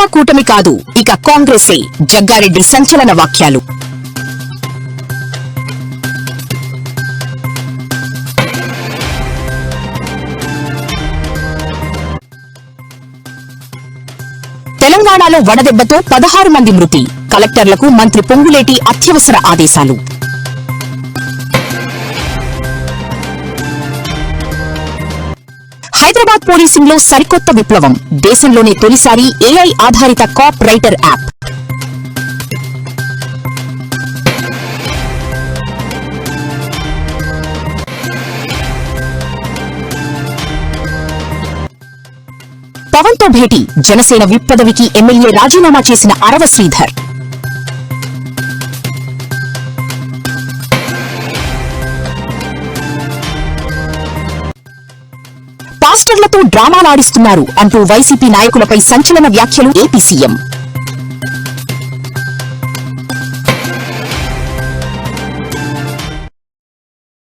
India కూటమి కాదు, ఇక కాంగ్రెసే. జగ్గారెడ్డి సంచలన వ్యాఖ్యలు. తెలంగాణలో వడదెబ్బతో 16 మంది మృతి. కలెక్టర్లకు మంత్రి పొంగులేటి అత్యవసర ఆదేశాలు. హైదరాబాద్ పోలీసింగ్లో సరికొత్త విప్లవం. దేశంలోనే తొలిసారి ఏఐ ఆధారిత కాప్ రైటర్ యాప్. పవన్తో భేటీ. జనసేన విప్ పదవికి ఎమ్మెల్యే రాజీనామా చేసిన అరవ శ్రీధర్. పాస్టర్లతో డ్రామాలాడిస్తున్నారు అంటూ వైసీపీ నాయకులపై సంచలన వ్యాఖ్యలు ఏపీ సీఎం.